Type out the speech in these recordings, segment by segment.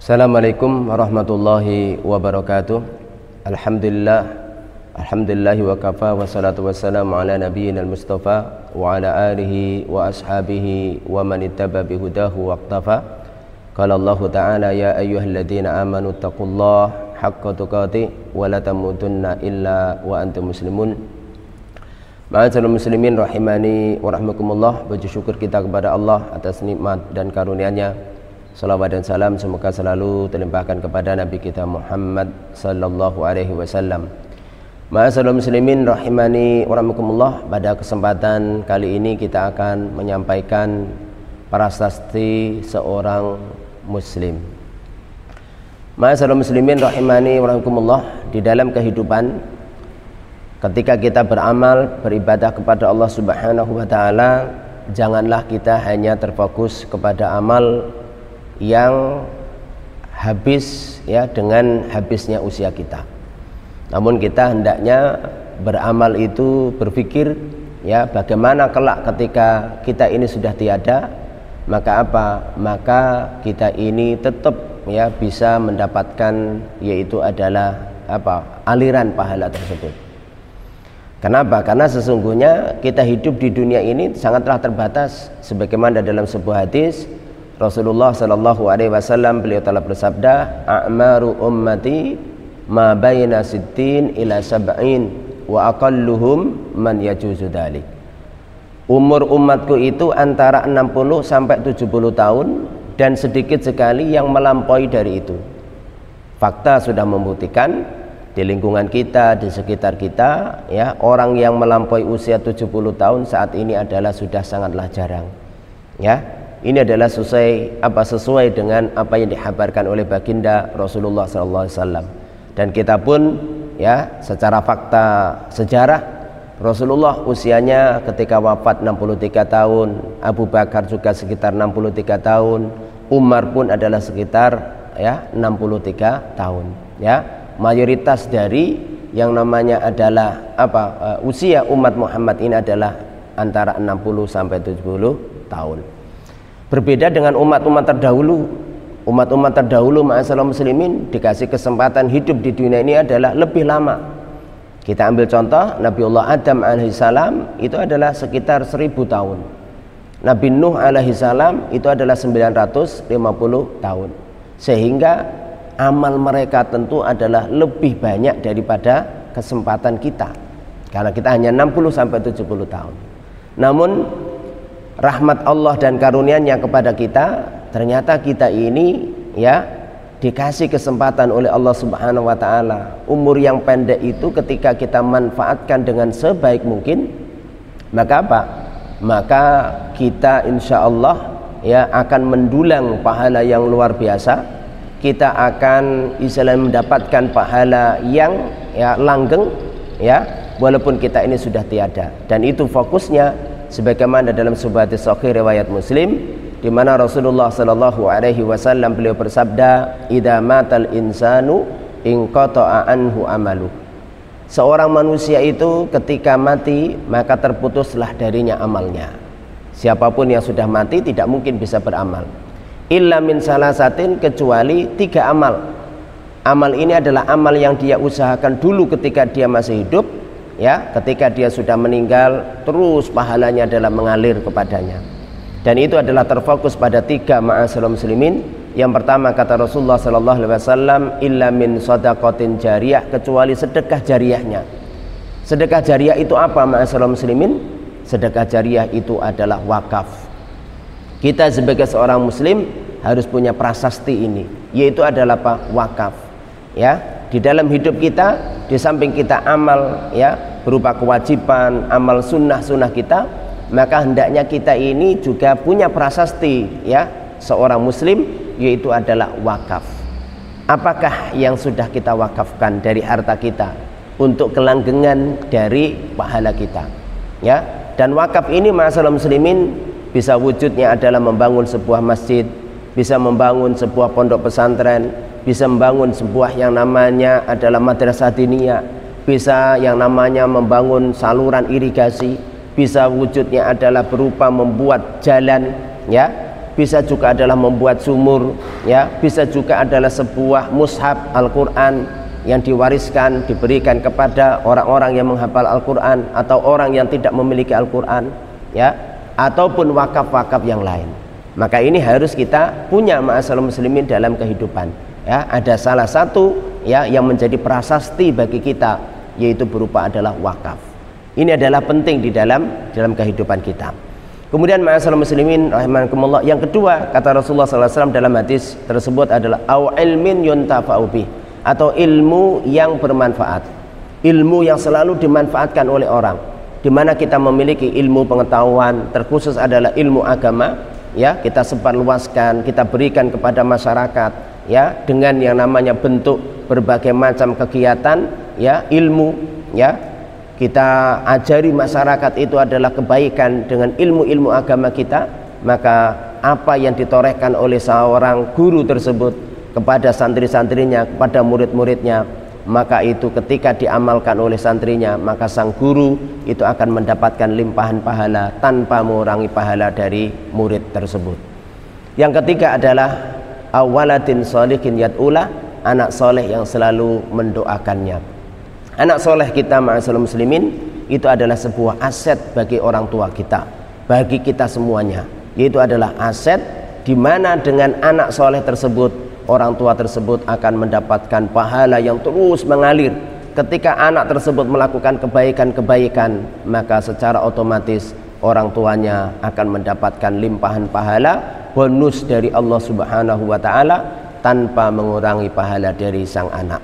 Assalamualaikum warahmatullahi wabarakatuh. Alhamdulillahi wa kafa wa salatu wassalamu ala nabiyyina al-mustafa wa ala alihi wa ashabihi wa man ittaba bihudahu waqtafa. Qala Allah ta'ala ya ayyuhalladzina amanu taqullaha haqqa tuqatih wa la tamutunna illa wa antum muslimun. Ma'asyiral muslimin rahimani wa rahmakumullah. Puji syukur kita kepada Allah atas nikmat dan karunia-Nya. Salawat dan salam semoga selalu terlimpahkan kepada Nabi kita Muhammad sallallahu alaihi wasallam. Ma'asyiral muslimin rahimani wa rahmakumullah. Pada kesempatan kali ini kita akan menyampaikan prasasti seorang muslim. Ma'asyiral muslimin rahimani wa rahmakumullah. Di dalam kehidupan ketika kita beramal, beribadah kepada Allah Subhanahu wa taala, janganlah kita hanya terfokus kepada amal yang habis ya dengan habisnya usia kita. Namun kita hendaknya beramal itu berpikir ya bagaimana kelak ketika kita ini sudah tiada, maka apa? Maka kita ini tetap ya bisa mendapatkan yaitu adalah apa? Aliran pahala tersebut. Kenapa? Karena sesungguhnya kita hidup di dunia ini sangatlah terbatas. Sebagaimana dalam sebuah hadis Rasulullah sallallahu alaihi wasallam beliau telah bersabda, "A'maru ummati ma baina sittin ila sab'in wa aqalluhum man yajuzu dzalik." Umur umatku itu antara 60 sampai 70 tahun dan sedikit sekali yang melampaui dari itu. Fakta sudah membuktikan di lingkungan kita, di sekitar kita ya, orang yang melampaui usia 70 tahun saat ini adalah sudah sangatlah jarang. Ya. Ini adalah sesuai dengan apa yang dikabarkan oleh baginda Rasulullah SAW. Dan kita pun ya secara fakta sejarah Rasulullah usianya ketika wafat 63 tahun, Abu Bakar juga sekitar 63 tahun, Umar pun adalah sekitar ya 63 tahun. Ya, mayoritas dari yang namanya adalah usia umat Muhammad ini adalah antara 60 sampai 70 tahun. Berbeda dengan umat-umat terdahulu. Umat-umat terdahulu ma'asyiral muslimin dikasih kesempatan hidup di dunia ini adalah lebih lama. Kita ambil contoh Nabiullah Adam alaihissalam itu adalah sekitar 1000 tahun. Nabi Nuh alaihissalam itu adalah 950 tahun. Sehingga amal mereka tentu adalah lebih banyak daripada kesempatan kita. Karena kita hanya 60 sampai 70 tahun. Namun rahmat Allah dan karunia-Nya kepada kita, ternyata kita ini ya dikasih kesempatan oleh Allah Subhanahu wa taala. Umur yang pendek itu ketika kita manfaatkan dengan sebaik mungkin, maka apa? Maka kita insya Allah ya akan mendulang pahala yang luar biasa. Kita akan istilahnya mendapatkan pahala yang ya langgeng ya walaupun kita ini sudah tiada. Dan itu fokusnya sebagaimana dalam sebuah hadis sahih riwayat Muslim di mana Rasulullah sallallahu alaihi wasallam beliau bersabda, "Idza matal insanu inqata'a anhu amalu." Seorang manusia itu ketika mati maka terputuslah darinya amalnya. Siapapun yang sudah mati tidak mungkin bisa beramal. Illa min salasatin, kecuali 3 amal. Amal ini adalah amal yang dia usahakan dulu ketika dia masih hidup. Ya, ketika dia sudah meninggal terus pahalanya adalah mengalir kepadanya. Dan itu adalah terfokus pada 3 ma'asyiral muslimin. Yang pertama kata Rasulullah sallallahu alaihi wasallam, illa min shadaqatin jariyah, kecuali sedekah jariyahnya. Sedekah jariyah itu apa ma'asyiral muslimin? Sedekah jariyah itu adalah wakaf. Kita sebagai seorang muslim harus punya prasasti ini, yaitu adalah apa? Wakaf. Ya. Di dalam hidup kita, di samping kita amal ya berupa kewajiban, amal sunnah kita, maka hendaknya kita ini juga punya prasasti ya seorang muslim, yaitu adalah wakaf. Apakah yang sudah kita wakafkan dari harta kita untuk kelanggengan dari pahala kita ya? Dan wakaf ini ma'asyiral muslimin bisa wujudnya adalah membangun sebuah masjid, bisa membangun sebuah pondok pesantren, bisa membangun sebuah yang namanya adalah madrasah diniyah, bisa yang namanya membangun saluran irigasi, bisa wujudnya adalah berupa membuat jalan ya, bisa juga adalah membuat sumur, ya, bisa juga adalah sebuah mushaf Al-Qur'an yang diwariskan, diberikan kepada orang-orang yang menghafal Al-Qur'an atau orang yang tidak memiliki Al-Qur'an, ya, ataupun wakaf-wakaf yang lain. Maka ini harus kita punya ma'asyiral muslimin dalam kehidupan, ya. Ada salah satu, ya, yang menjadi prasasti bagi kita, yaitu berupa adalah wakaf. Ini adalah penting di dalam kehidupan kita. Kemudian ma'asyiral muslimin rahimakumullah, yang kedua kata Rasulullah SAW dalam hadis tersebut adalah au ilmin yuntafa'u bih, atau ilmu yang bermanfaat, ilmu yang selalu dimanfaatkan oleh orang, di mana kita memiliki ilmu pengetahuan, terkhusus adalah ilmu agama, ya, kita sebarluaskan, kita berikan kepada masyarakat, ya, dengan yang namanya bentuk berbagai macam kegiatan, ya, ilmu, ya, kita ajari masyarakat itu adalah kebaikan dengan ilmu-ilmu agama kita. Maka apa yang ditorehkan oleh seorang guru tersebut kepada santri-santrinya, kepada murid-muridnya, maka itu ketika diamalkan oleh santrinya, maka sang guru itu akan mendapatkan limpahan pahala tanpa mengurangi pahala dari murid tersebut. Yang ketiga adalah awaladin sholihin yad'ulah, anak soleh yang selalu mendoakannya. Anak soleh kita ma'asyiral muslimin itu adalah sebuah aset bagi orang tua kita, bagi kita semuanya, yaitu adalah aset di mana dengan anak soleh tersebut orang tua tersebut akan mendapatkan pahala yang terus mengalir. Ketika anak tersebut melakukan kebaikan-kebaikan, maka secara otomatis orang tuanya akan mendapatkan limpahan pahala, bonus dari Allah Subhanahu wa taala tanpa mengurangi pahala dari sang anak.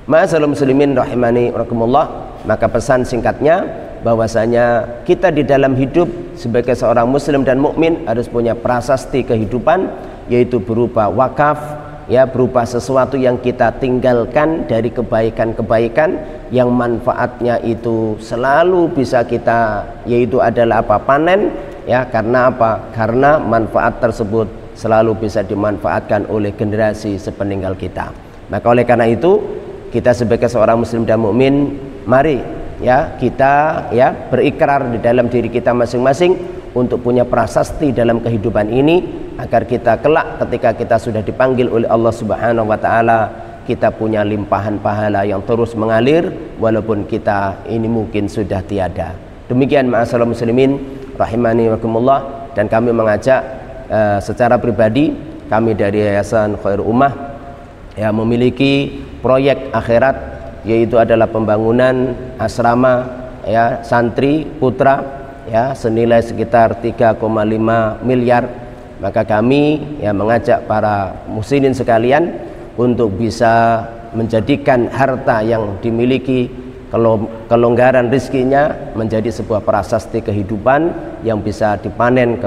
Ma'asyiral muslimin rahimani rahimakumullah, maka pesan singkatnya bahwasanya kita di dalam hidup sebagai seorang muslim dan mukmin harus punya prasasti kehidupan, yaitu berupa wakaf, ya, berupa sesuatu yang kita tinggalkan dari kebaikan-kebaikan yang manfaatnya itu selalu bisa kita, yaitu adalah apa, panen, ya. Karena apa? Karena manfaat tersebut selalu bisa dimanfaatkan oleh generasi sepeninggal kita. Maka oleh karena itu kita sebagai seorang muslim dan mukmin, mari, ya, kita, ya, berikrar di dalam diri kita masing-masing untuk punya prasasti dalam kehidupan ini, agar kita kelak ketika kita sudah dipanggil oleh Allah Subhanahu wa taala, kita punya limpahan pahala yang terus mengalir walaupun kita ini mungkin sudah tiada. Demikian ma'asyiral muslimin rahimani wakumullah, dan kami mengajak secara pribadi, kami dari Yayasan Khairul Ummah, ya, memiliki proyek akhirat, yaitu adalah pembangunan asrama, ya, santri putra, ya, senilai sekitar 3,5 miliar. Maka kami, ya, mengajak para muslimin sekalian untuk bisa menjadikan harta yang dimiliki, kelonggaran rezekinya menjadi sebuah prasasti kehidupan yang bisa dipanen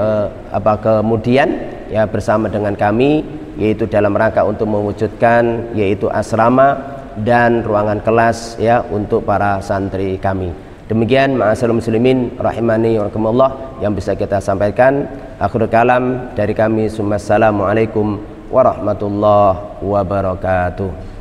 kemudian, ya, bersama dengan kami, yaitu dalam rangka untuk mewujudkan yaitu asrama dan ruangan kelas, ya, untuk para santri kami. Demikian ma'asyiral muslimin rahimani rahimakumullah yang bisa kita sampaikan. Akhirul kalam dari kami, assalamualaikum warahmatullahi wabarakatuh.